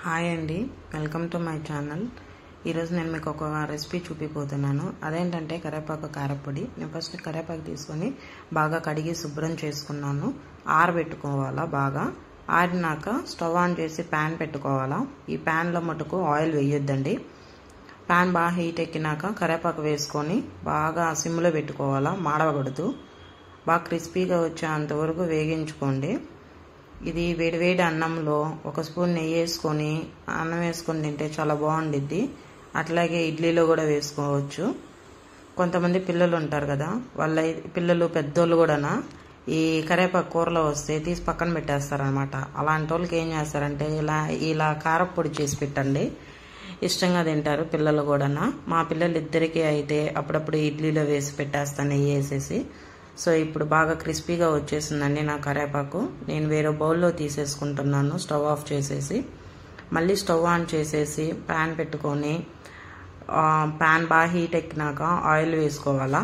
Hi అండి, welcome to my channel. ఈరోజు నేను మీకు ఒక రెసిపీ చూపిపోతున్నాను. అదేంటంటే కరివేపాకు కారపొడి. నేను ఫస్ట్ కరివేపాకు తీసుకొని బాగా కడిగి శుభ్రం చేసుకున్నాను. ఆరబెట్టుకోవాలా. బాగా ఆరినాక స్టవ్ ఆన్ చేసి ప్యాన్ పెట్టుకోవాలా. ఈ ప్యాన్లో మటుకు ఆయిల్ వేయొద్దండి. ప్యాన్ బాగా హీట్ ఎక్కినాక కరివేపాకు వేసుకొని బాగా సిమ్లో పెట్టుకోవాలా. మాడకూడదు. బాగా క్రిస్పీగా వచ్చేంత వరకు వేగించుకోండి. ఇది వేడివేడి అన్నంలో ఒక స్పూన్ నెయ్యి వేసుకొని అన్నం వేసుకొని తింటే చాలా బాగుండిద్ది. అట్లాగే ఇడ్లీలో కూడా వేసుకోవచ్చు. కొంతమంది పిల్లలు ఉంటారు కదా, వాళ్ళ పిల్లలు పెద్దోళ్ళు కూడా ఈ కరివేపాకు కూరలో వస్తే తీసి పక్కన పెట్టేస్తారనమాట. అలాంటి వాళ్ళకి ఏం చేస్తారంటే ఇలా కారపొడి చేసి పెట్టండి. ఇష్టంగా తింటారు పిల్లలు కూడా. మా పిల్లలు ఇద్దరికీ అయితే అప్పుడప్పుడు ఇడ్లీలో వేసి పెట్టేస్తాను నెయ్యి వేసేసి. సో ఇప్పుడు బాగా క్రిస్పీగా వచ్చేసిందండి నా కరివేపాకు. నేను వేరే బౌల్లో తీసేసుకుంటున్నాను స్టవ్ ఆఫ్ చేసేసి. మళ్ళీ స్టవ్ ఆన్ చేసేసి ప్యాన్ పెట్టుకొని ప్యాన్ బాగా హీట్ ఎక్కినాక ఆయిల్ వేసుకోవాలా.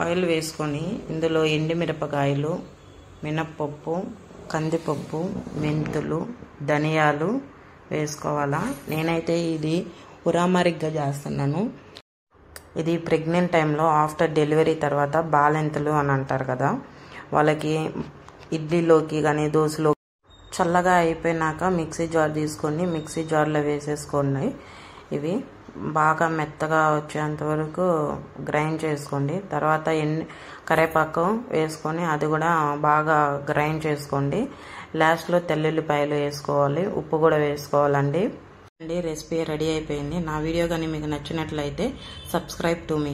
ఆయిల్ వేసుకొని ఇందులో ఎండుమిరపకాయలు, మినప్పప్పు, కందిపప్పు, మెంతులు, ధనియాలు వేసుకోవాలా. నేనైతే ఇది ఉరామరిగ్గా చేస్తున్నాను. ఇది ప్రెగ్నెంట్ టైంలో ఆఫ్టర్ డెలివరీ తర్వాత బాలెంతలు అని అంటారు కదా, వాళ్ళకి ఇడ్లీలోకి కానీ దోశలో చల్లగా అయిపోయినాక మిక్సీ జార్ తీసుకొని మిక్సీ జార్లో వేసేసుకోండి. ఇవి బాగా మెత్తగా వచ్చేంత వరకు గ్రైండ్ చేసుకోండి. తర్వాత కరివేపాకు వేసుకొని అది కూడా బాగా గ్రైండ్ చేసుకోండి. లాస్ట్లో తెల్లుల్లిపాయలు వేసుకోవాలి, ఉప్పు కూడా వేసుకోవాలండి. రెసిపీ రెడీ అయిపోయింది. నా వీడియో కానీ మీకు నచ్చినట్లయితే సబ్స్క్రైబ్ టు మీ.